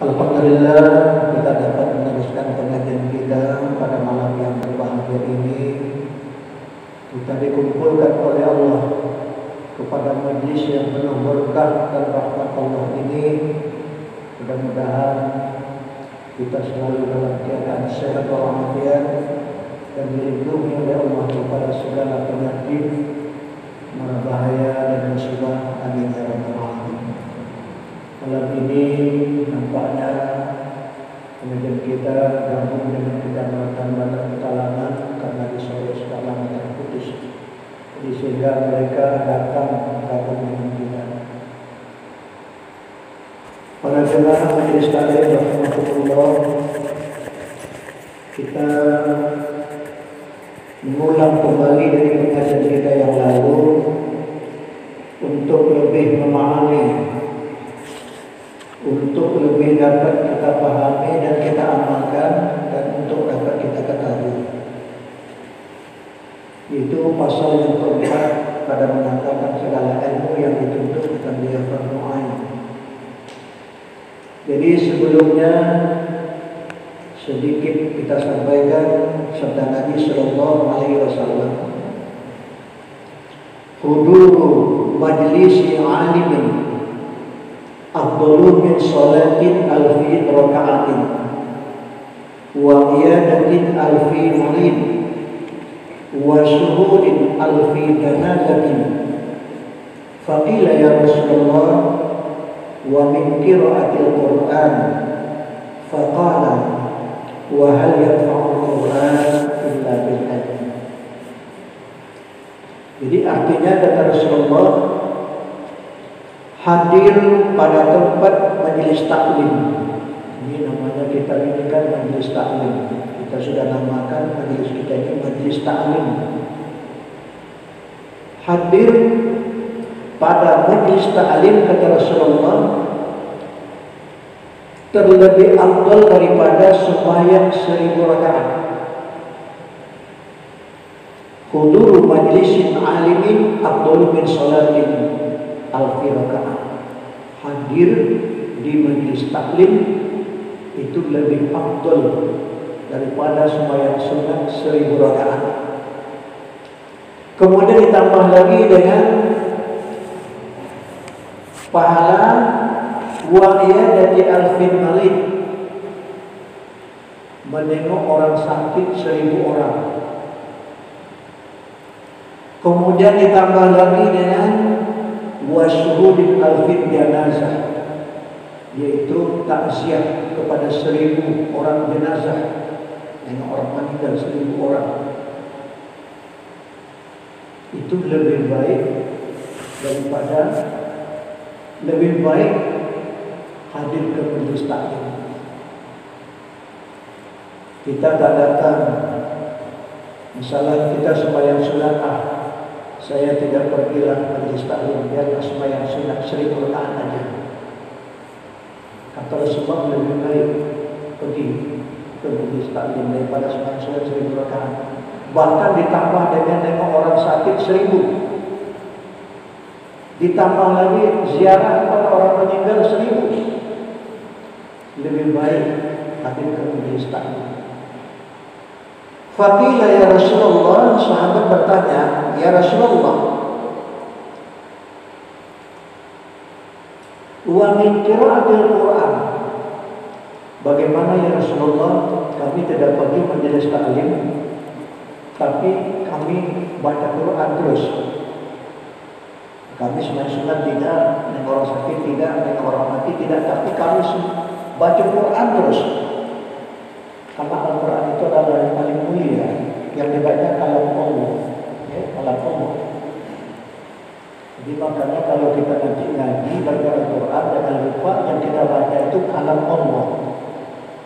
Alhamdulillah kita dapat meneruskan pengajian kita pada malam yang berbahagia ini. Kita dikumpulkan oleh Allah kepada majlis yang penuh berkah dan rahmat Allah ini. Mudah-mudahan kita selalu dalam keadaan sehat walafiat dan dilindungi oleh Allah kepada segala penyakit, mara bahaya dan musibah. Amin ya rabbal alamin. Malam ini nampaknya pengajian kita gabung dengan kecamatan Bandar Petalangan karena di sore sekarang terputus. Jadi sehingga mereka datang gabung dengan kita. Para jemaah majelis taklim rahmatullah, kita mengulang kembali dari pengajian kita yang lalu untuk lebih memahami, untuk lebih dapat kita pahami dan kita amalkan, dan untuk dapat kita ketahui. Itu pasal yang keempat pada mengatakan segala ilmu yang dituntut akan dia fardu ain. Jadi sebelumnya sedikit kita sampaikan sabda Nabi sallallahu alaihi wasallam, huduru majlisi alimin afdalu min salatin alfi raka'atin wa iyadatin alfi marid wa syuhudin alfi janazatin. Faqila ya Rasulullah wa min qira'atil Qur'an, faqala wa hal yanfa'ul Qur'an illa bil ilm. Jadi artinya kata Rasulullah, hadir pada tempat majelis taklim. Ini namanya kita ini kan majelis taklim. Kita sudah namakan majelis kita ini majelis taklim. Hadir pada majelis taklim kata Rasulullah terlebih afdal daripada sembahyang 1000 rakaat. Huduru majlisin alimin afdalu min salatin alfi rakaat. Hadir di majelis taklim itu lebih afdal daripada sembahyang sunat 1000 rakaat. Kemudian ditambah lagi dengan pahala wa'iyah dari alfin malik, menengok orang sakit 1000 orang. Kemudian ditambah lagi dengan wasyuhudin alfin janazah, yaitu takziah kepada 1000 orang jenazah, yang orang meninggal 1000 orang. Itu lebih baik daripada, lebih baik hadir ke majelis taklim. Kita tak datang, misalnya kita sembahyang sunat, saya tidak pergilah majelis taklim, biarlah sembahyang sunat 1000 rakaat aja. Kata Rasulullah, lebih baik pergi ke majelis taklim daripada sembahyang sunat 1000 rakaat. Bahkan ditambah dengan nengok orang sakit 1000. Ditambah lagi ziarah kepada orang meninggal 1000. Lebih baik hadir ke majelis taklim. Faqila ya Rasulullah, sahabat bertanya, ya Rasulullah, wa min qira'atil Qur'an, bagaimana ya Rasulullah, kami tidak pergi majelis taklim, tapi kami baca Quran terus. Kami sunat tidak, dengan orang sakit tidak, dengan orang mati tidak, tapi kami baca Quran terus. Karena Al-Quran itu adalah yang paling mulia, yang dibaca kalam Allah, kalam Allah. Jadi makanya kalau kita nanti ngaji baca Al-Quran, jangan lupa yang kita baca itu kalam Allah.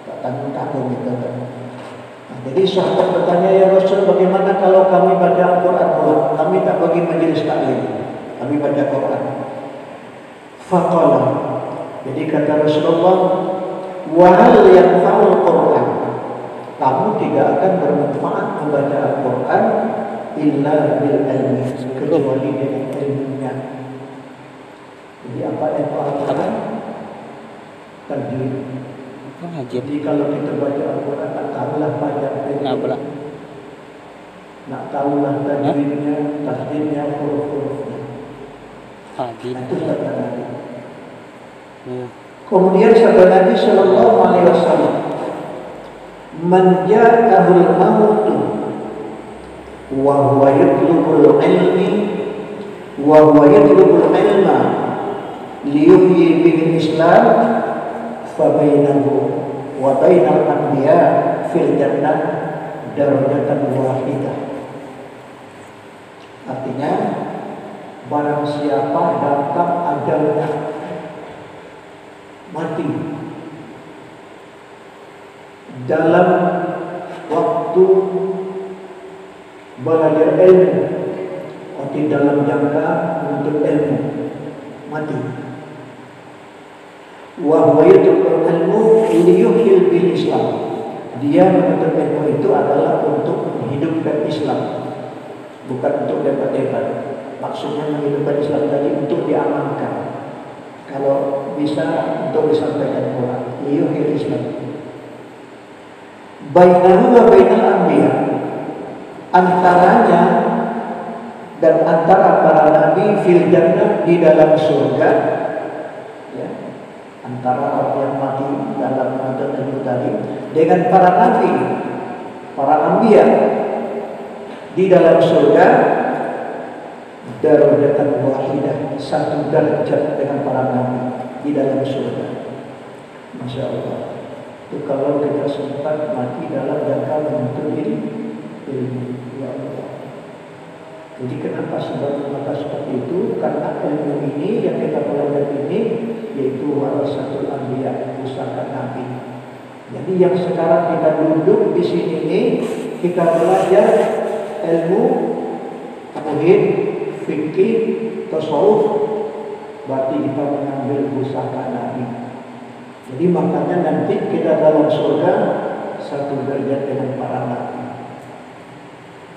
Tak tanggung-tanggung gitu kan. Nah, jadi sahabat bertanya, ya Rasul, bagaimana kalau kami baca Al-Quran ulang? Kami tak pergi majelis taklim, kami baca Quran. Faqala, jadi kata Rasulullah, wa hal yanfa'ul Quran, kamu tidak akan bermanfaat membaca Al-Quran illa bil ilmi, kecuali dengan ilmunya. Jadi apa itu Al-Quran? tajwid. Wajib. Jadi kalau kita baca Al-Quran, tak tahulah baca Nah, pula. nak tahulah tajwidnya, tasdidnya, huruf-hurufnya. Wajib. Itu sabda Nabi. Kemudian sabda Nabi Sallallahu Alaihi Wasallam, "Man ja'ahul mautu wa huwa yatlubul ilmi wa huwa yatlubul ilma liyuhyi bil Islam fa bainahu wa bainal anbiya fil jannah darajatan wahidah." Artinya, barang siapa datang ajalnya, mati dalam waktu belajar ilmu atau dalam jangka menuntut ilmu, mati. Wa huwa yatlubul ilmu liyuhyil bil Islam. Dia menuntut ilmu itu adalah untuk menghidupkan Islam, bukan untuk debat-debat. Maksudnya menghidupkan Islam tadi untuk diamankan. Kalau bisa untuk disampaikan Quran, liyuhyil Islam. Bainahu wa bainal anbiya, antaranya dan antara para nabi fil jannah, di dalam surga, ya, antara orang yang mati dalam menuntut ilmu tadi dengan para nabi, para anbiya di dalam surga, darajatan wahidah, satu derajat dengan para nabi di dalam surga. Masya Allah. Itu kalau kita sempat mati dalam jangka menuntut ilmu, ya Allah. Jadi kenapa sebab maka seperti itu? Karena ilmu ini yang kita pelajari ini yaitu warasatul anbiya, pusaka nabi. Jadi yang sekarang kita duduk di sini ini, kita belajar ilmu tauhid, fikih, tasawuf, berarti kita mengambil pusaka nabi. Jadi makanya nanti kita dalam surga satu derajat dengan para nabi.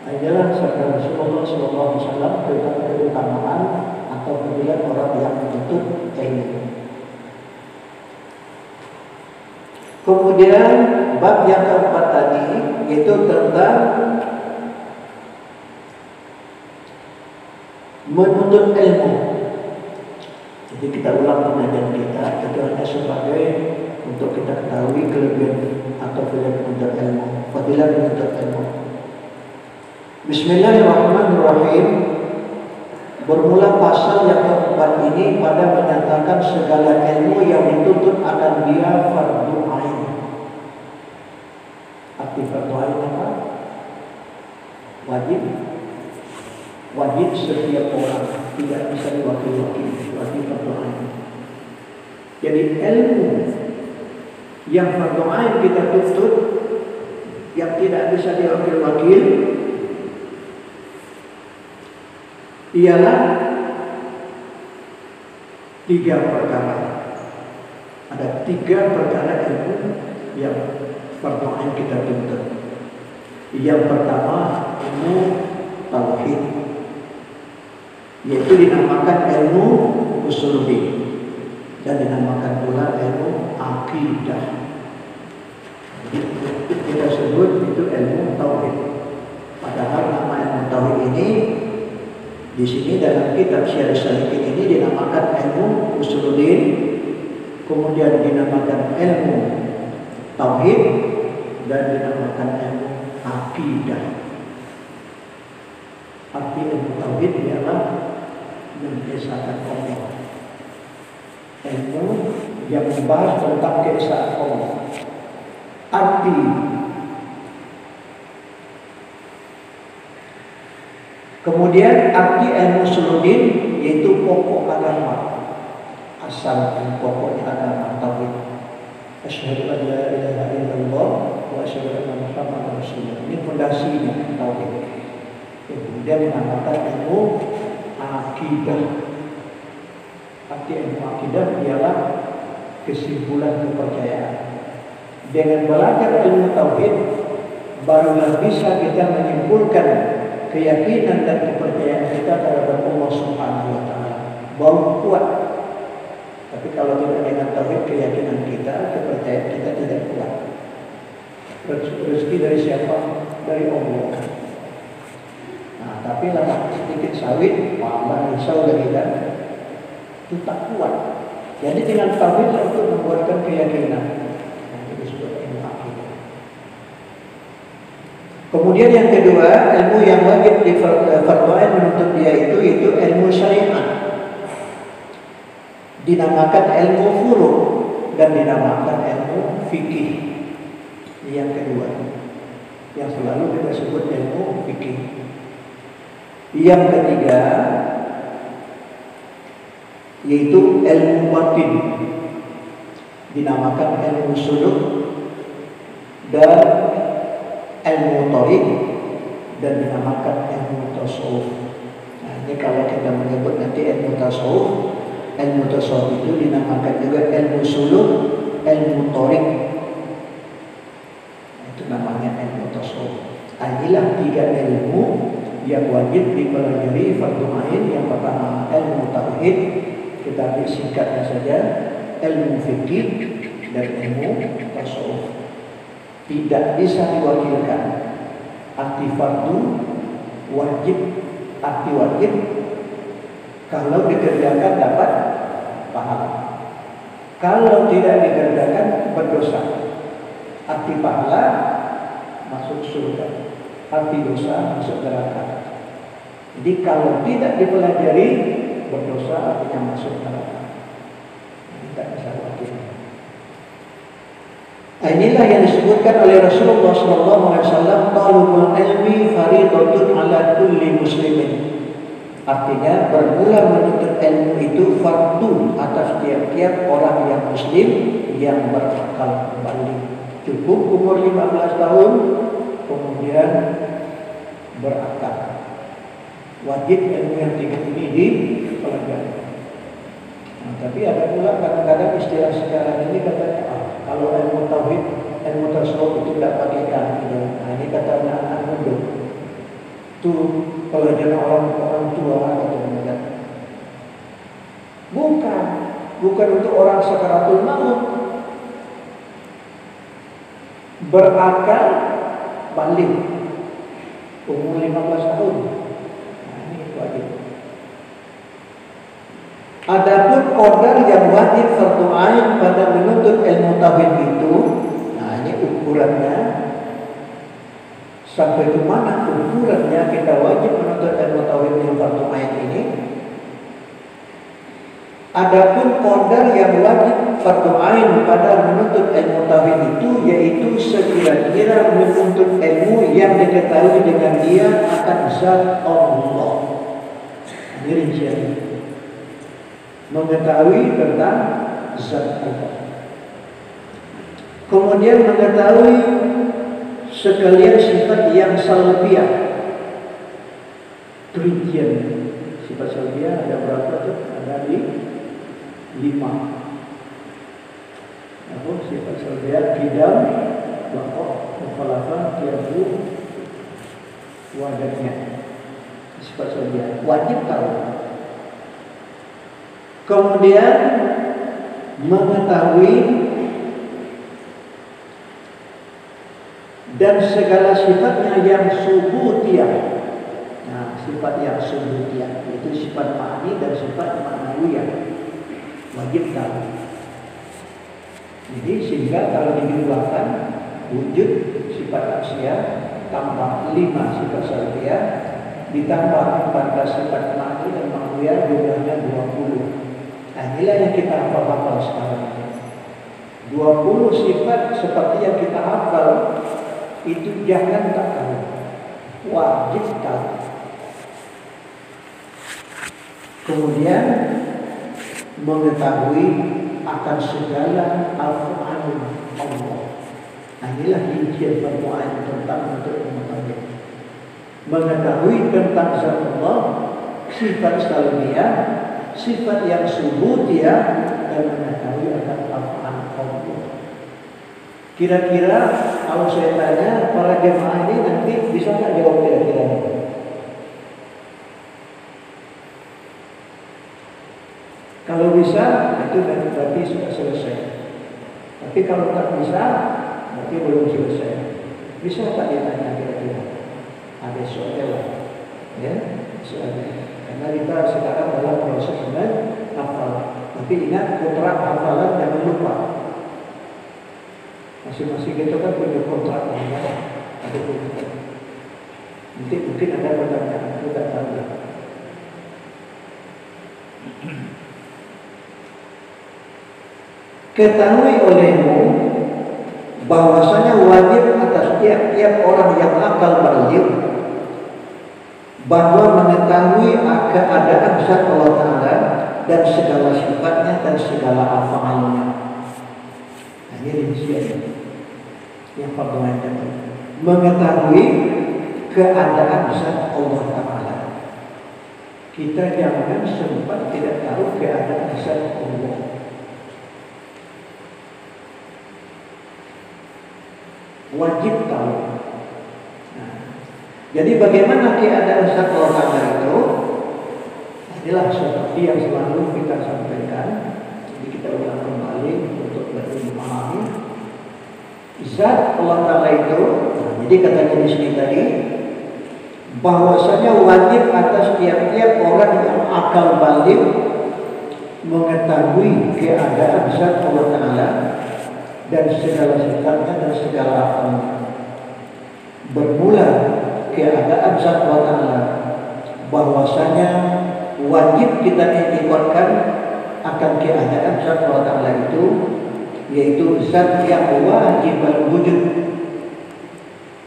Adalah sabda Rasulullah SAW tentang keutamaan atau fadilat orang yang menuntut ilmu. Kemudian bab yang keempat tadi yaitu tentang menuntut ilmu. Jadi kita ulang pengajian kita, itu hanya sebagai untuk kita ketahui kelebihan atau fadilat menuntut ilmu, fadilat menuntut ilmu. Bismillahirrahmanirrahim. Bermula pasal yang keempat ini pada menyatakan segala ilmu yang dituntut akan dia fardu ain. Arti fardu ain apa? Wajib. Wajib setiap orang, tidak bisa diwakil-wakil. Wajib fardu ain. Jadi ilmu yang fardu ain kita tuntut, yang tidak bisa diwakil-wakil, ialah 3 perkara. Ada 3 perkara ilmu yang fardu ain kita tuntut. Yang pertama, ilmu tauhid, yaitu dinamakan ilmu usuluddin dan dinamakan pula ilmu akidah. Kita sebut itu ilmu tauhid. Padahal nama ilmu tauhid ini di sini dalam kitab Syarih Salikin ini dinamakan ilmu usuluddin, kemudian dinamakan ilmu tauhid, dan dinamakan ilmu akidah. Arti ilmu tauhid ialah mengesahkan Allah. Ilmu yang membahas tentang keesaan Allah. Arti kemudian arti ilmu usuluddin yaitu pokok agama, asal dan pokoknya agama tauhid. Asyhadu an la ilaha illallah wa asyhadu anna Muhammadar Rasulullah. Ini fondasinya tauhid. Kemudian dinamakan ilmu akidah. Arti ilmu akidah ialah kesimpulan kepercayaan. Dengan belajar ilmu tauhid, barulah bisa kita menyimpulkan keyakinan dan kepercayaan kita terhadap Allah Subhanahu wa taala. Baru kuat Tapi kalau tidak dengan tauhid, keyakinan kita, kepercayaan kita tidak kuat. Rezeki dari siapa? Dari Allah. Nah, tapi lama sedikit sawit, malah risau dari kita, itu tak kuat. Jadi dengan tauhid untuk membuatkan keyakinan. Nah, itu disebut ilmu akidah. Kemudian yang kedua, ilmu yang wajib di fardu ain menuntut dia itu ilmu syariat. Dinamakan ilmu furu' dan dinamakan ilmu fikih. Yang kedua, yang selalu kita sebut ilmu fikih. Yang ketiga, yaitu ilmu batin, dinamakan ilmu suluk dan ilmu tariq, dan dinamakan ilmu tasawuf. Nah, ini kalau kita menyebut nanti ilmu tasawuf, ilmu tasawuf itu dinamakan juga ilmu suluk, ilmu tariq. Itu namanya ilmu tasawuf. Inilah tiga ilmu yang wajib dipelajari fardu ain. Yang pertama ilmu tauhid, kita ambil singkatnya saja, ilmu fikih dan ilmu tasawuf. Tidak bisa diwakilkan. Arti fardu, wajib, arti wajib, kalau dikerjakan dapat pahala. Kalau tidak dikerjakan berdosa. Arti pahala masuk surga, arti dosa masuk neraka. Jadi kalau tidak dipelajari, berdosa artinya masuk neraka. Ini tak bisa wakil. Inilah yang disebutkan oleh Rasulullah SAW, talabul ilmi faridatun ala kulli muslimin. Artinya bermula menuntut ilmu itu fardu atas tiap-tiap orang yang muslim yang berakal balik. Cukup umur 15 tahun kemudian berakal. Wajib ilmu yang tiga ini dipelajari. Nah, tapi ada pula kadang-kadang istilah sekarang ini katanya, kalau ilmu tauhid, ilmu tasawuf itu tidak pakai kaki. Nah, ini kata anak-anak muda. Itu pelajaran orang tua atau muda. Bukan untuk orang sakaratul maut. Berakal balik umur 15 tahun. Nah, ini wajib. Adapun qadar yang wajib fardu ain pada menuntut ilmu tauhid itu, nah ini ukurannya sampai ke mana ukurannya kita wajib menuntut ilmu tauhid yang fardu ain ini. Adapun qadar yang wajib fardu ain pada menuntut ilmu tauhid itu, yaitu sekira-kira menuntut ilmu yang diketahui dengan dia akan zat Allah. Ini rinciannya. Mengetahui tentang zat Allah. Kemudian mengetahui sekalian sifat yang salbiyah. Rincian sifat salbiyah ada berapa tuh? Ada 5. Apa sifat salbiyah? Qidam, baqa, mukhalafah, qiyamu, wadanya. Sifat salbiyah wajib tahu. Kemudian mengetahui dan segala sifatnya yang subutiyah. Nah, sifat yang subutiyah itu sifat ma'ani dan sifat ma'nawiyah. Wajib tahu. Jadi sehingga kalau dijumlahkan wujud sifat asia tambah 5 sifat salbiyah ditambah 14 sifat ma'ani dan ma'nawiyah, jumlahnya 20. Nah, inilah yang kita hafal sekarang. 20 sifat seperti yang kita hafal itu jangan tak tahu, wajib tahu. Kemudian mengetahui akan segala al-Quran Allah. Nah, inilah rincian permulaan tentang untuk mengetahui. Mengetahui tentang zat Allah, sifat salbiyah, sifat yang subutiyah, dan mengetahui akan al-Quran Allah. Kira-kira kalau saya tanya para jemaah ini nanti bisa nggak jawab kira-kira? Kalau bisa, itu berarti sudah selesai. Tapi kalau tak bisa, berarti belum selesai. Bisa tak ditanya kira-kira? Ada soal ya, soalnya. Karena kita sekarang dalam proses hafal. Tapi ingat, kontrak hafalan jangan lupa. Masing-masing kita kan punya kontrak, ya. Ada kontrak. Nanti mungkin ada pertanyaan, kita tahu. Ketahui olehmu bahwasanya wajib atas tiap-tiap orang yang akal balik bahwa mengetahui keadaan zat Allah Ta'ala dan segala sifatnya dan segala afalnya. Nah, ini rincian yang pertama, mengetahui keadaan zat Allah Ta'ala. Kita jangan sempat tidak tahu keadaan zat Allah. Wajib tahu. Nah, jadi bagaimana keadaan zat Allah Ta'ala itu? Inilah seperti yang selalu kita sampaikan. Jadi kita ulang kembali untuk lebih memahami zat Allah Ta'ala itu. Nah, jadi katanya di sini tadi bahwasanya wajib atas tiap-tiap orang yang akal balik mengetahui keadaan zat Allah Ta'ala dan segala sifatnya dan segala afalnya. Bermula keadaan zat Allah Ta'ala, bahwasanya wajib kita iktikadkan akan keadaan zat Allah Ta'ala itu, yaitu zat yang wajib wujud.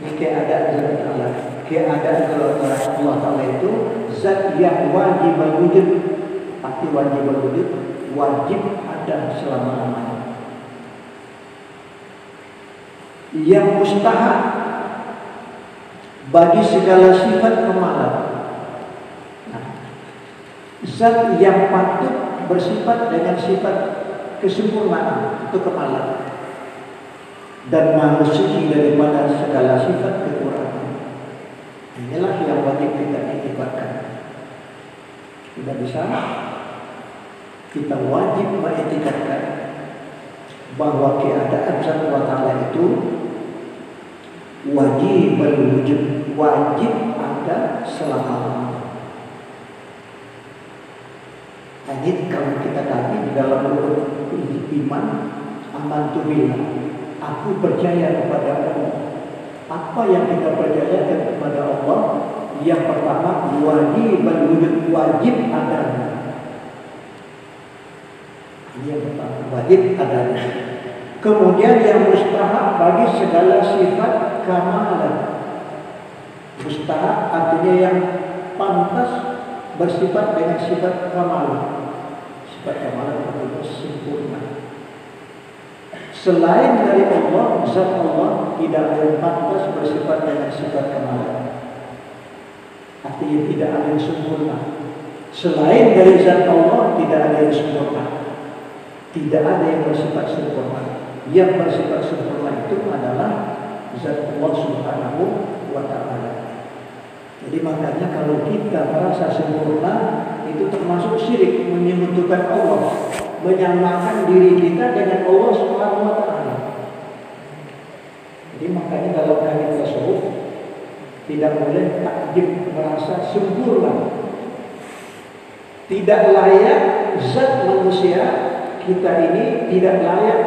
Ini keadaan zat Allah. Keadaan Allah Ta'ala itu zat yang wajib wujud. Arti wajib wujud, wajib ada selama-lamanya. Yang mustahak bagi segala sifat kemalan. Nah, zat yang patut bersifat dengan sifat kesempurnaan itu kemalan dan maha suci daripada segala sifat kekurangan. Inilah yang wajib kita iktikadkan. Tidak bisa, kita wajib mengiktikadkan bahwa keadaan zat Allah Ta'ala itu wajib wujud, wajib ada selama-lamanya. Ini kalau kita kaji di dalam iman, amantu billah, aku percaya kepada Allah. Apa yang kita percayakan kepada Allah? Yang pertama, wajib wujud, wajib adanya. Ini yang pertama, wajib adanya. Kemudian yang mustahak bagi segala sifat kamalan. Mustahak artinya yang pantas bersifat dengan sifat kamalan. Sifat kamalan artinya sempurna. Selain dari Allah, zat Allah tidak ada yang pantas bersifat dengan sifat kamalan. Artinya tidak ada yang sempurna. Selain dari zat Allah tidak ada yang sempurna. Tidak ada yang bersifat sempurna. Yang bersifat sempurna itu adalah zat Allah Subhanahu wa Ta'ala. Jadi makanya kalau kita merasa sempurna, itu termasuk syirik, menyekutukan Allah, menyamakan diri kita dengan Allah Subhanahu wa Ta'ala. Jadi makanya dalam hadis tasawuf tidak boleh takjub, merasa sempurna. Tidak layak zat manusia kita ini tidak layak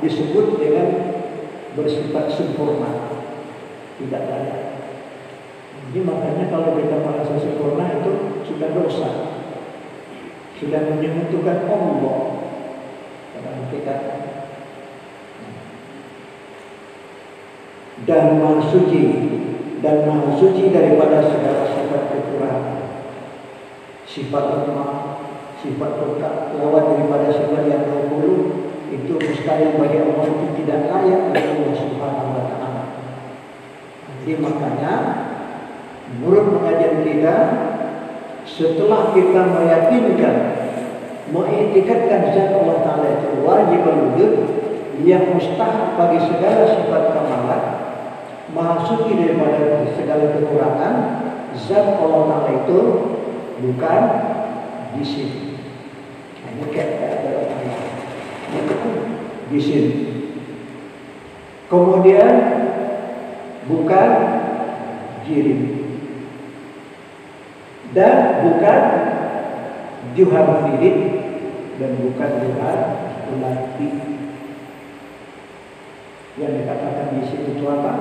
disebut dengan bersifat sempurna. Tidak layak. Jadi makanya kalau kita merasa sempurna itu sudah dosa, sudah menyekutukan Allah dalam hakikat. Dan maha suci daripada segala sifat kekurangan. Sifat lemah, sifat lengkap, lewat daripada sifat yang 20 itu mustahil bagi Allah, itu tidak layak bagi Allah Subhanahu wa Ta'ala. Jadi makanya menurut pengajian kita, setelah kita meyakinkan, mengiktikadkan zat Allah Ta'ala itu wajib wujud, yang mustahak bagi segala sifat kamalan, maha suci daripada segala kekurangan, zat Allah Ta'ala itu bukan di sini. Nah, Ini kayak ada orang di sini. Kemudian bukan jirim dan bukan juhar firid dan bukan juhar latif. Yang dikatakan di situ itu apa?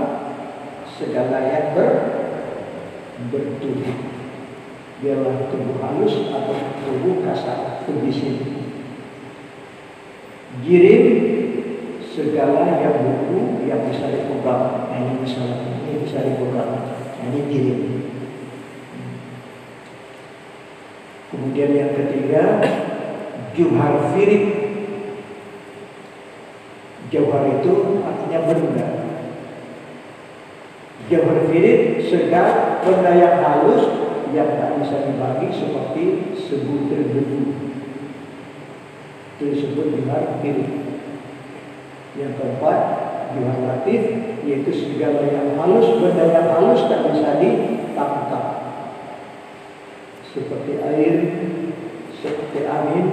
Segala yang bertubuh, biarlah tubuh halus atau tubuh kasar, itu di sini. Jirim segala yang buku yang bisa dipegang. Nah, ini misalnya ini bisa dipegang. Nah, ini jirim. Kemudian yang ketiga, juhar firid. Jauhar itu artinya benda. Jauhar firid segala benda yang halus yang tak bisa dibagi seperti sebutir debu. Itu disebut juhar firid. Yang keempat, juhar latif, yaitu segala yang halus, benda yang halus tak bisa ditangkap, seperti air, seperti angin,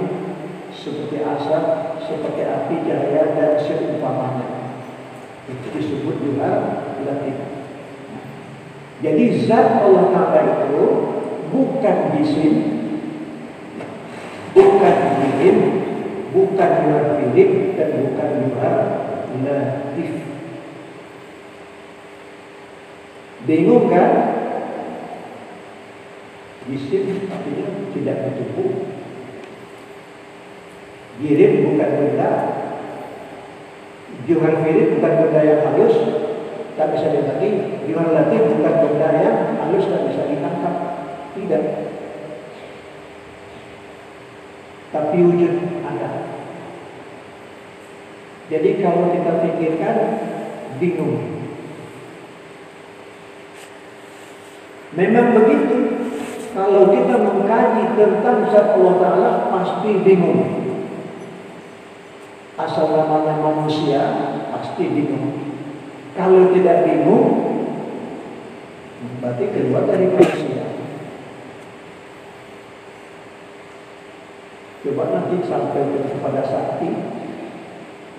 seperti asap, seperti api, cahaya, dan seumpamanya. Itu disebut juhar latif. Jadi zat Allah Ta'ala itu bukan jisim, bukan jirim, bukan juhar firid, dan bukan juhar latif. Bingung kan? Jisim artinya tidak bertubuh. Jirim bukan benda. Juhar firid bukan benda yang halus, tak bisa dibagi. Juhar latif bukan benda yang halus, tak bisa ditangkap. Tidak. Tapi wujud ada. Jadi kalau kita pikirkan, bingung. Memang begitu. Kalau kita mengkaji tentang zat Allah Ta'ala pasti bingung. Asal namanya manusia pasti bingung. Kalau tidak bingung, berarti keluar dari manusia. Coba nanti sampai kepada sakti.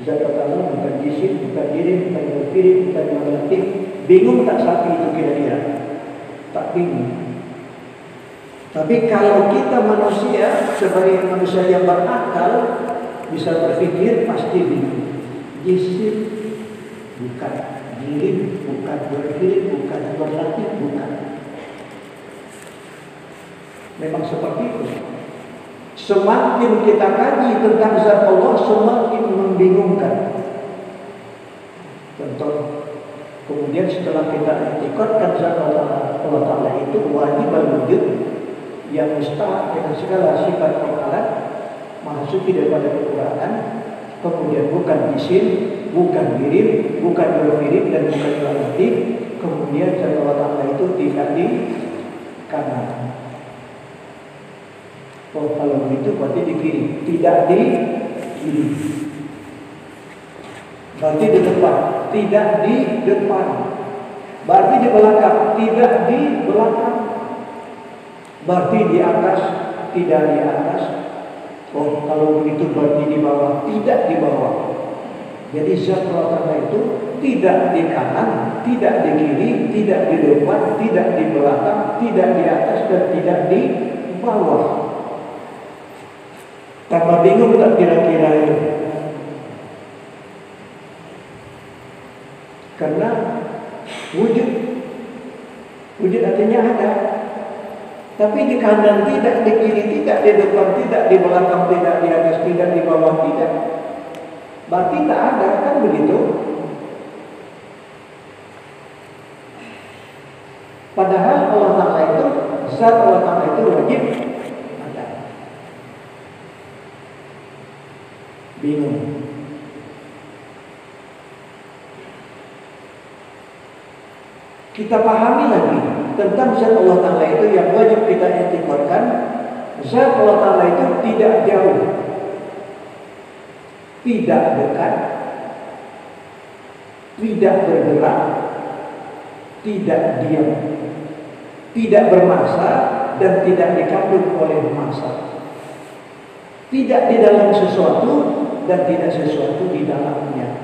Zat Allah bukan jisim, bukan jirim, bukan juhar firid, bukan juhar latif. Bingung tak sakti itu kira-kira? Tak bingung. Tapi kalau kita manusia, sebagai manusia yang berakal, bisa berpikir, pasti bingung. Jisim bukan jirim, bukan juhar firid, bukan juhar latif, bukan. Memang seperti itu. Semakin kita kaji tentang zat Allah, semakin membingungkan. Contoh, kemudian setelah kita ikutkan zat Allah Ta'ala itu wajib wujud yang mustahak dengan segala sifat kemahalan, maha suci daripada kekurangan, kemudian bukan jisim, bukan jirim, bukan juhar firid, dan bukan juhar latif. Kemudian zat Allah Ta'ala itu tidak di kanan. Oh, kalau begitu berarti di kiri, tidak di kiri. Berarti di depan, tidak di depan. Berarti di belakang, tidak di belakang. Berarti di atas, tidak di atas. Oh, kalau begitu berarti di bawah, tidak di bawah. Jadi zat Allah Ta'ala itu tidak di kanan, tidak di kiri, tidak di depan, tidak di belakang, tidak di atas, dan tidak di bawah. Tambah bingung tak kira-kira itu? Karena wujud artinya ada. Tapi di kanan tidak, di kiri tidak, di depan tidak, di belakang tidak, di atas tidak, di bawah tidak. Berarti tak ada, kan begitu? Padahal Allah Ta'ala itu, zat Allah Ta'ala itu wajib ada. Bingung. Kita pahami lagi tentang zat Allah Ta'ala itu yang wajib kita etikotkan. Zat Allah Ta'ala itu tidak jauh, tidak dekat, tidak bergerak, tidak diam, tidak bermasa, dan tidak dikandung oleh masa. Tidak di dalam sesuatu dan tidak sesuatu di dalamnya.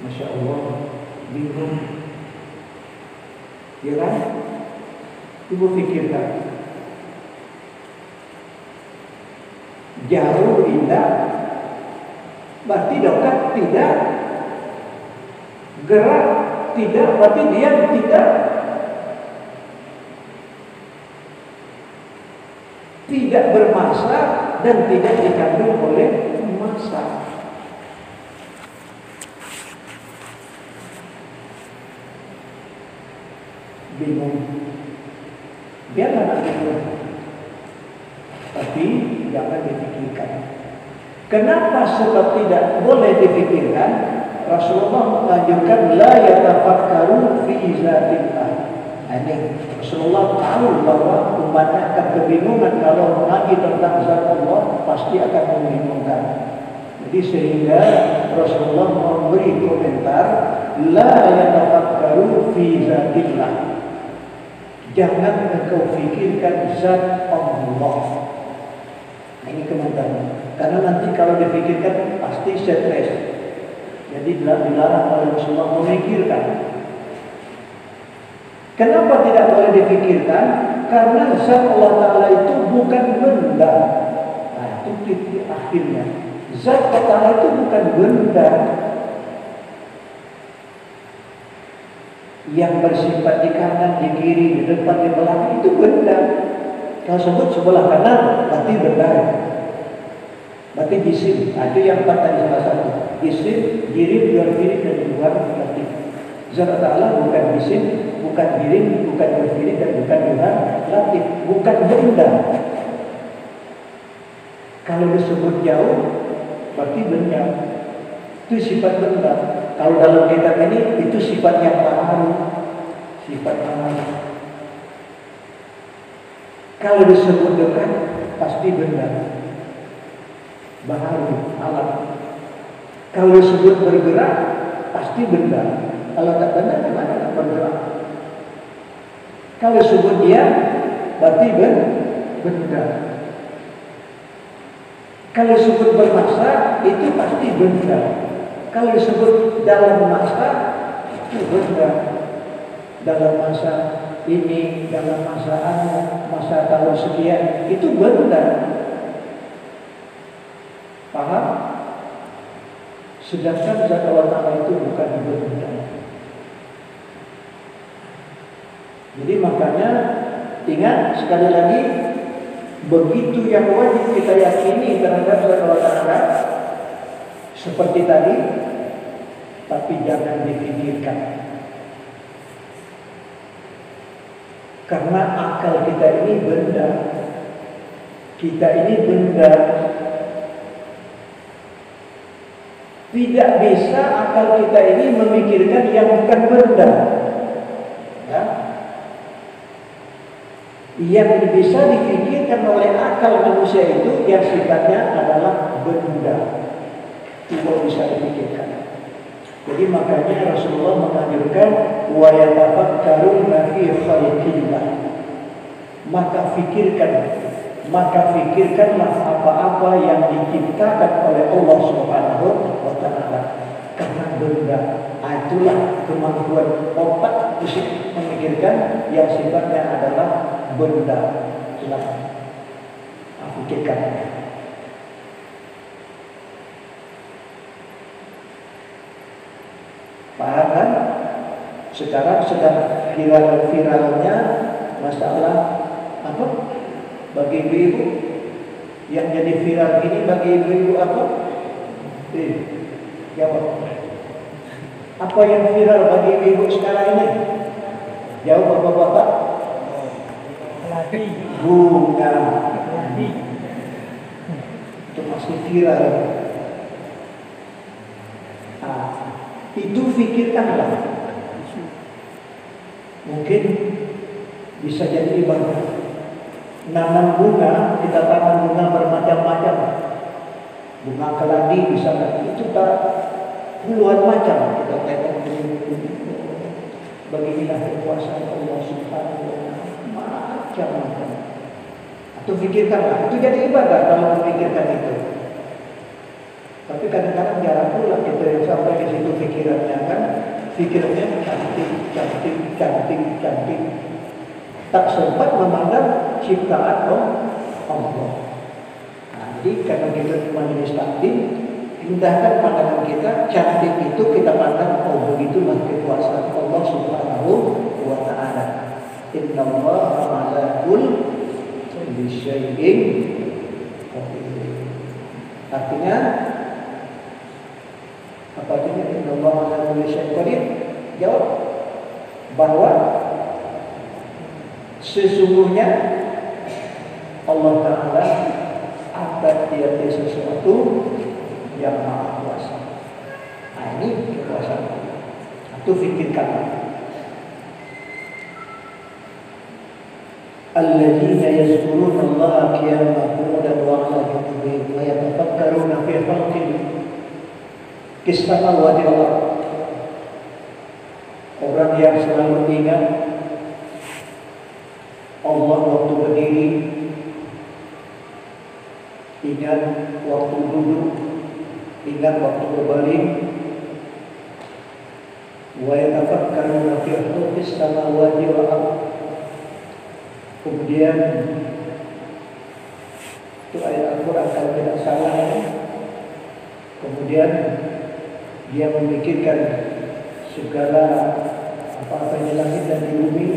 Masya Allah, bingung. Ya kan? Ibu pikirkan. Jauh indah, berarti dekat tidak. Gerak tidak, berarti diam tidak. Tidak bermasa dan tidak dikandung oleh masa. Bingung. Biarlah nanti bingung. Tapi jangan dipikirkan. Kenapa sebab tidak boleh dipikirkan? Rasulullah menganjurkan la yatafakkaru fi zatillah. Ini Rasulullah tahu bahwa umatnya akan kebingungan kalau mengaji tentang zat Allah, pasti akan membingungkan. Jadi sehingga Rasulullah memberi komentar la yatafakkaru fi zatillah. Jangan engkau fikirkan zat Allah. Nah, ini komentarnya. Karena nanti kalau dipikirkan pasti stres. Jadi dilarang oleh Rasulullah memikirkan. Kenapa tidak boleh dipikirkan? Karena zat Allah Ta'ala itu bukan benda. Nah, itu titik akhirnya. Zat Allah Ta'ala itu bukan benda yang bersifat di kanan, di kiri, di depan, di belakang. Itu benda. Kalau sebut sebelah kanan, berarti benda. Berarti jisim. Nah, itu yang empat tadi salah satu. Jisim, diri, luar diri, dan luar latif. Zat Allah Ta'ala bukan jisim, bukan diri, bukan luar diri, dan bukan luar latif. Bukan benda. Kalau disebut jauh, berarti benda. Itu sifat benda. Kalau dalam kitab ini, itu sifat yang baru. Sifat baru. Kalau disebut dekat, pasti benda. Baharu, alam. Kalau disebut bergerak, pasti benda. Kalau tak benda, gimana tak bergerak? Kalau disebut diam, berarti benda. Kalau disebut bermasa, itu pasti benda. Kalau disebut dalam masa, itu benda. Dalam masa ini, dalam masa masa tahun sekian, itu benda. Paham? Sedangkan zat Allah Ta'ala itu bukan benda. Jadi makanya ingat sekali lagi, begitu yang wajib kita yakini terhadap zat Allah Ta'ala seperti tadi, tapi jangan dipikirkan. Karena akal kita ini benda. Kita ini benda. Tidak bisa akal kita ini memikirkan yang bukan benda. Ya. Yang bisa dipikirkan oleh akal manusia itu yang sifatnya adalah benda. Tidak bisa dipikirkan. Jadi makanya Rasulullah menganjurkan wa yatafakkaruna fi khalqillah. Maka fikirkanlah apa-apa yang diciptakan oleh Allah Subhanahu wa Ta'ala. Karena benda, itulah kemampuan otak untuk memikirkan yang sifatnya adalah benda. Silakan fikirkan. Paham kan? Sekarang sedang viral-viralnya masalah apa? Bagi ibu-ibu yang jadi viral ini, bagi ibu-ibu apa? Jawab. Apa yang viral bagi ibu-ibu sekarang ini? Jawab bapak-bapak. Bunga. Itu masih viral. Itu pikirkanlah. Mungkin bisa jadi ibadah. Nanam bunga, kita tanam bunga bermacam-macam. Bunga keladi bisa, itu tak puluhan macam. Kita tengok beginilah kekuasaan Allah Subhanahu wa Ta'ala, macam-macam. Itu pikirkanlah, itu jadi ibadah kalau memikirkan itu. Tapi kadang-kadang jarang pula kita yang sampai ke situ pikirannya kan. Pikirannya cantik, cantik, cantik, cantik. Tak sempat memandang ciptaan Allah. Nah, jadi karena kita majelis taklim, pindahkan pandangan kita, cantik itu kita pandang, oh begitulah kekuasaan Allah Subhanahu wa Ta'ala. Inna Allah ala kulli syai'in qadir. Artinya apa artinya Inna Allah ala kulli syai'in qadir? Jawab bahwa sesungguhnya Allah Ta'ala akan tiada sesuatu yang maha kuasa. Nah, ini kekuasaan Allah. Itu fikirkan. Alladzina yazkuruna Allah qiyaman qu'udan wa 'ala junubihim wa yatafakkaruna fi khalqil samawati wal ardh. Orang yang selalu ingat Allah waktu berdiri, ingat waktu duduk, ingat waktu berbaring. Wa yatafakkaruna fi khalqis samawati wal ardh. Kemudian itu ayat Al-Quran kalau tidak salah. Kemudian dia memikirkan segala apa-apa yang di langit dan di bumi.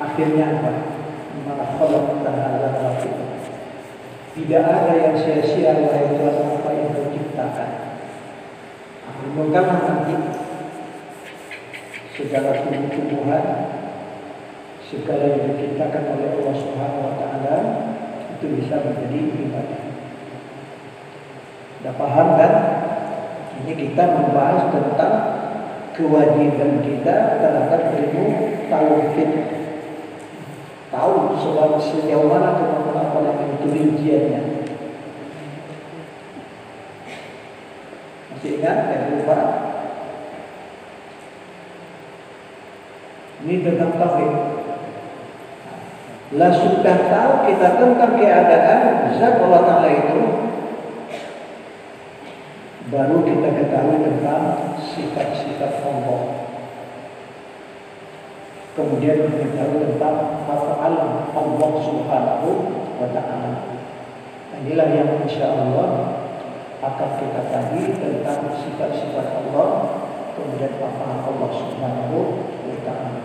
Akhirnya apa? Tidak ada yang sia-sia wahai Tuhan apa yang Kau ciptakan. Renungkanlah nanti segala tumbuh-tumbuhan, segala yang diciptakan oleh Allah Subhanahu wa Ta'ala itu bisa menjadi ibadah. Sudah paham kan? Ini kita membahas tentang kewajiban kita terhadap ilmu tauhid. Tahu sejauh mana kemampuan Allah itu rinciannya. Masih ingat? Yang lupa? Ini tentang tauhid. Lah sudah tahu kita tentang keadaan zat Allah Ta'ala itu, baru kita ketahui tentang sifat-sifat Allah. Kemudian kita tahu tentang af'al Allah Subhanahu wa Ta'ala. Inilah yang insya Allah akan kita kaji tentang sifat-sifat Allah, kemudian af'al Allah Subhanahu wa Ta'ala.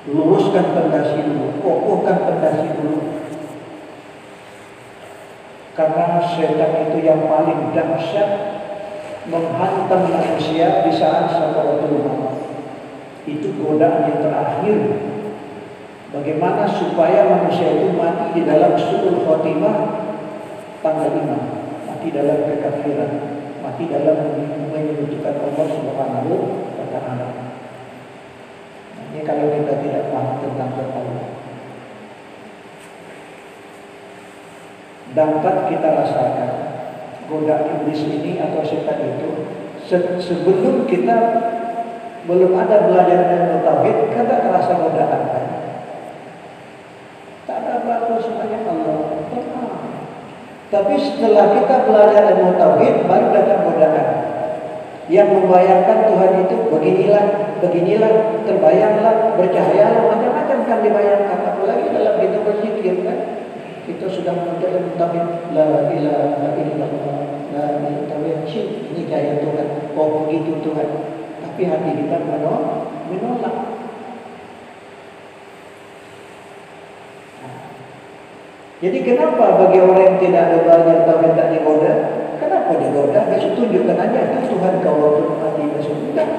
Luruskan pondasi dulu, kokohkan pondasi dulu. Karena setan itu yang paling dahsyat menghantam manusia di saat sakaratul maut. Itu godaan yang terakhir. Bagaimana supaya manusia itu mati di dalam su'ul khotimah tanggal 5, mati dalam kekafiran, mati dalam menyekutukan Allah Subhanahu wa Ta'ala. Ini kalau kita tidak paham tentang Allah. Dapat kita rasakan godaan iblis ini atau setan itu sebelum kita belum ada belajar ilmu tauhid, kita terasa godaan kan? Tak ada apa-apa semuanya Allah. Tapi setelah kita belajar ilmu tauhid, baru datang godaan yang membayangkan Tuhan itu beginilah, terbayanglah, bercahayalah, macam-macam kan dibayangkan. Apalagi dalam kita berzikir kan, kita sudah belajar ilmu tauhid, la ilaha illallah, la ilaha illallah. Ini cahaya Tuhan, oh begitu Tuhan. Tapi hati kita menolak. Jadi kenapa bagi orang yang tidak ada belajar tauhid tak digoda? Kenapa digoda? Besok tunjukkan aja itu Tuhan kau waktu mati besok. Enggak.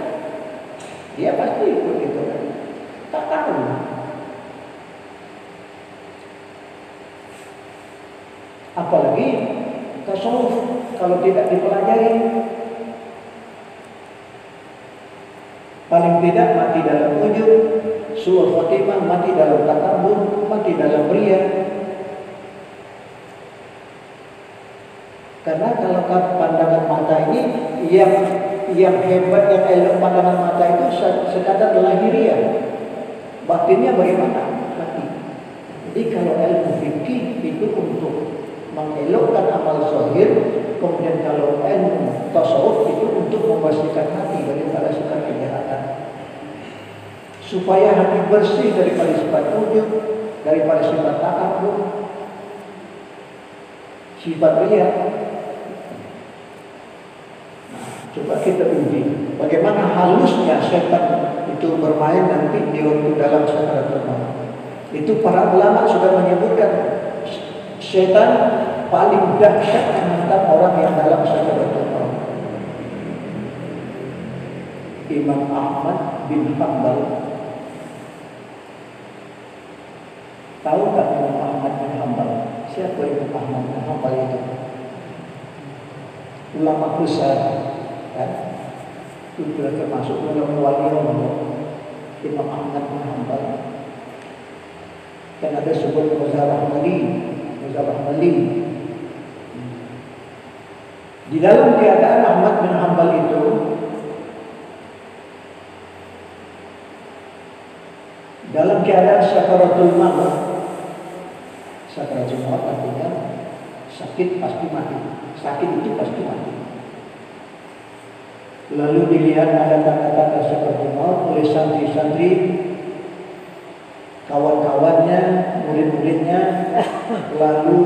Dia pasti ikut itu kan. Tak tahu. Apalagi tasawuf kalau tidak dipelajari, paling tidak mati dalam ujub, su'ul khotimah, mati dalam takabur, mati dalam riya. Karena kalau pandangan mata ini yang hebat, yang elok pandangan mata itu sekadar lahiriah. Batinnya bagaimana? Mati. Jadi kalau ilmu fikih itu untuk mengelokkan amal zahir, kemudian kalau ilmu tasawuf itu untuk membersihkan hati daripada sifat kejahatan, supaya hati bersih daripada sifat ujub, daripada sifat takabur, sifat riya. Coba kita uji bagaimana halusnya setan itu bermain nanti di waktu dalam sakaratul maut. Itu para ulama sudah menyebutkan setan paling dahsyat tentang orang yang dalam sakaratul maut. Imam Ahmad bin Hanbal. Tahu tak Imam Ahmad bin Hanbal? Siapa Imam Ahmad bin Hanbal itu? Ulama besar, kan? Itu termasuk ulama wali Allah. Imam Ahmad bin Hanbal. Dan ada sebuah Muzabah Mali. Di dalam keadaan Ahmad bin Hanbal itu, dalam keadaan sakaratul maut. Sakaratul maut artinya sakit pasti mati. Sakit itu pasti mati. Lalu dilihat ada tanda-tanda sakaratul maut oleh santri-santri, kawan-kawannya, murid-muridnya. Lalu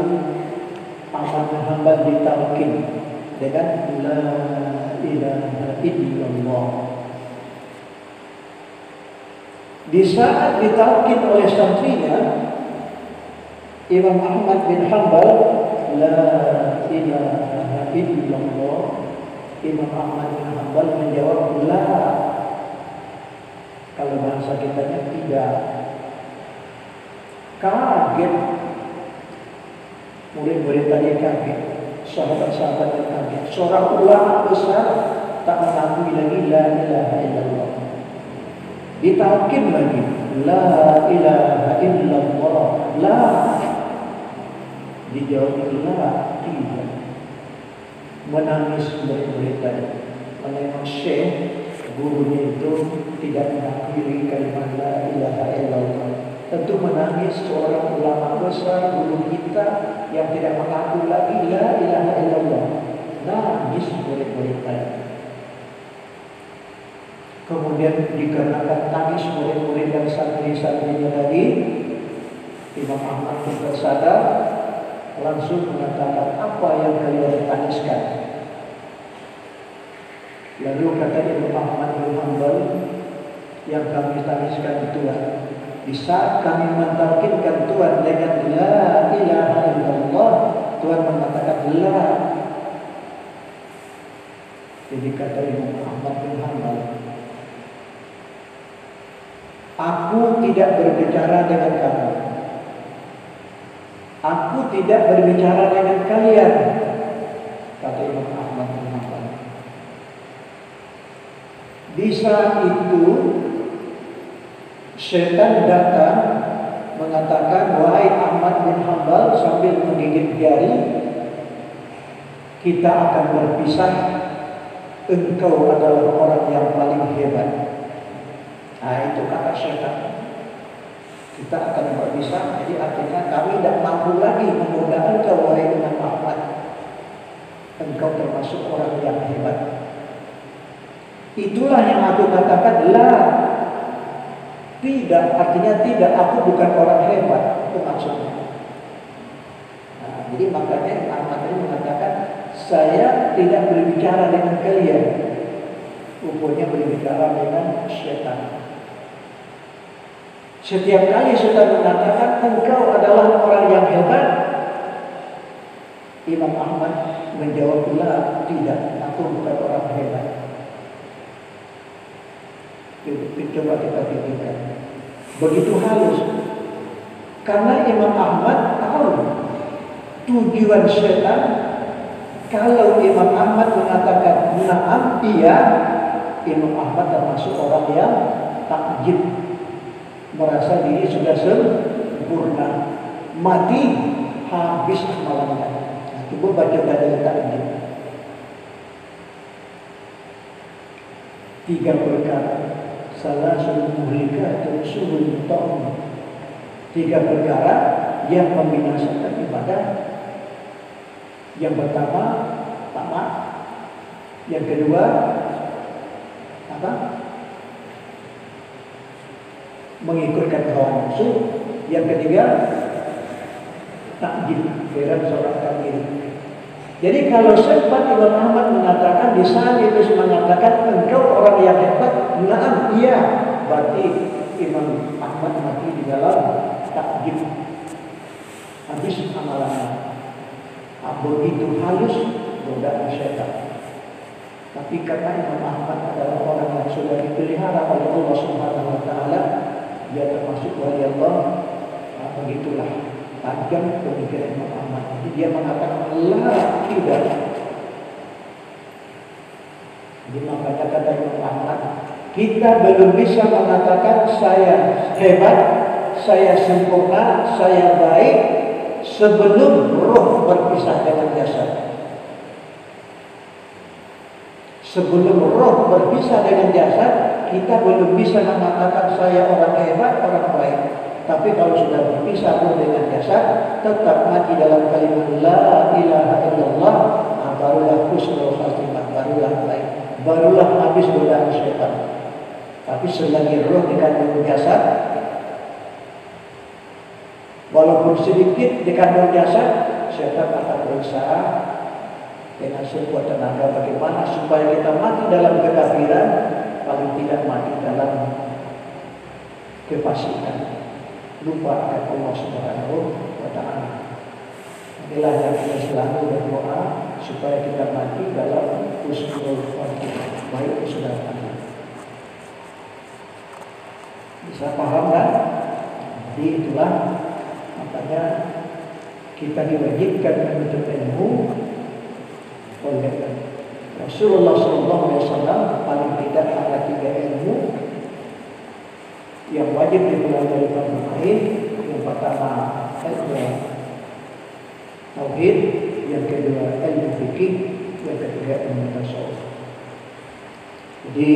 Ahmad bin Hanbal ditalqin dengan la ilaha illallah. Di saat ditalqin oleh santrinya, Imam Ahmad bin Hanbal la ilaha illallah, Imam Ahmad bin Hanbal menjawab la. Kalau bahasa kitanya tidak. Kaget. Murid-murid tadi kaget, sahabat-sahabat yang kaget. Seorang ulama besar tak mengakui lagi la ilaha illallah. Ditalqin lagi la ilaha illallah, la. Dijawab la, tidak. Menangis murid-murid tadi. Menengok syekh, gurunya itu tidak mengakui kalimat la ilaha illallah. Tentu menangis seorang ulama besar, guru kita yang tidak mengaku lagi la ilaha illallah. Nangis murid-murid tadi. Kemudian dikarenakan tangis murid-murid dan santri-santrinya tadi, Imam Ahmad pun tersadar, langsung mengatakan, apa yang kalian tangiskan? Lalu kata Imam Ahmad bin Hanbal, yang kami tangiskan Tuhan. Di saat kami mentalqinkan Tuhan dengan la ilaha illallah, Tuhan mengatakan la. Jadi kata Imam Ahmad bin Hanbal, aku tidak berbicara dengan kamu. Aku tidak berbicara dengan kalian, kata Imam Ahmad bin Hanbal. Di saat itu setan datang mengatakan, wahai Ahmad bin Hanbal, sambil menggigit jari, kita akan berpisah. Engkau adalah orang yang paling hebat. Nah, itu kata setan. Kita akan berpisah. Jadi artinya kami tidak mampu lagi menggoda engkau, wahai Imam Ahmad. Engkau termasuk orang yang hebat. Itulah yang aku katakan la. Tidak, artinya tidak, aku bukan orang hebat. Itu maksudnya. Nah, jadi makanya Ahmad tadi mengatakan, saya tidak berbicara dengan kalian. Rupanya berbicara dengan setan. Setiap kali setan mengatakan engkau adalah orang yang hebat, Imam Ahmad menjawab pula, tidak, aku bukan orang hebat. Coba kita pikirkan. Begitu halus. Karena Imam Ahmad tahu tujuan setan. Kalau Imam Ahmad mengatakan na'am, iya, Imam Ahmad termasuk orang yang takjib, merasa diri sudah sempurna, mati, habis amalannya. Nah, coba baca dalil takjib. 3 perkara. Salah suruh muhlikatun suruh ta'um. 3 perkara yang membinasakan ibadah. Yang pertama, tamak. Yang kedua, apa? Mengikutkan hawa nafsu. Yang ketiga, takjil, kira sholat takjil. Jadi kalau sempat Imam Ahmad mengatakan, di saat Iblis mengatakan engkau orang yang hebat, naam, iya, berarti Imam Ahmad mati di dalam takjil. Habis amalannya. Begitu halus godaan syaitan. Tapi karena Imam Ahmad adalah orang yang sudah dipelihara oleh Allah Subhanahu wa taala, dia termasuk wali Allah. Begitulah tajam pemikiran Imam Ahmad. Jadi dia mengatakan Allah tidak. Jadi makanya kata Imam Ahmad, kita belum bisa mengatakan saya hebat, saya sempurna, saya baik sebelum roh berpisah dengan jasad. Sebelum roh berpisah dengan jasad, kita belum bisa mengatakan saya orang hebat, orang baik. Tapi kalau sudah berpisah roh dengan jasad, tetap mati dalam kalimat la ilaha illallah, barulah husnul khatimah, barulah baik, barulah habis godaan syaitan. Tapi selagi roh dikandung jasad, walaupun sedikit dikandung jasad, syaitan akan berusaha dengan sekuat tenaga bagaimana supaya kita mati dalam kekafiran, paling tidak mati dalam kefasikan, lupa akan Allah Subhanahu wa taala. Inilah yang kita selalu berdoa supaya kita mati dalam husnul khatimah, baik saudara. Bisa paham kan? Jadi itulah makanya kita diwajibkan menuntut ilmu oleh Rasulullah SAW. Paling tidak ada 3 ilmu yang wajib dimulai dari fardu ain. Yang pertama ilmu tauhid, yang kedua ilmu fikih, yang ketiga ilmu tasawuf. Jadi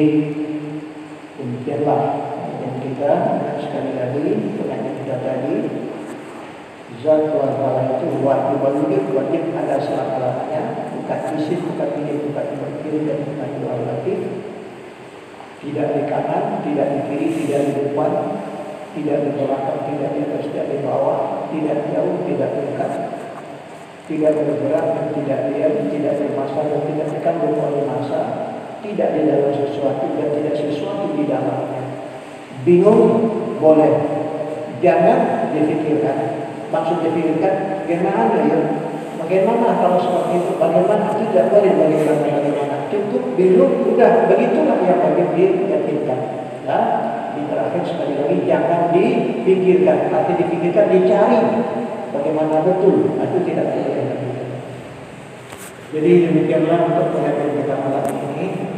demikianlah yang kita sekali lagi pengajian kita tadi. Zat Allah itu wajib ada selama-lamanya, bukan isim, bukan ini, bukan kiri, dan bukan dua lagi. Tidak di kanan, tidak di kiri, tidak di depan, tidak di belakang, tidak di atas, tidak di bawah, tidak jauh, tidak dekat, tidak bergerak dan tidak diam, tidak bermasa dan tidak dikandung oleh masa, tidak di dalam sesuatu dan tidak sesuatu di dalamnya. Bingung boleh, jangan dipikirkan. Maksud dipikirkan bagaimana ya? Bagaimana kalau seperti itu? Bagaimana tidak boleh bagaimana? Cukup bingung, udah begitulah yang wajib diyakinkan. Nah, di terakhir sekali lagi jangan dipikirkan, tapi dipikirkan dicari bagaimana betul. Itu tidak boleh. Jadi demikianlah untuk pengajian kita malam ini.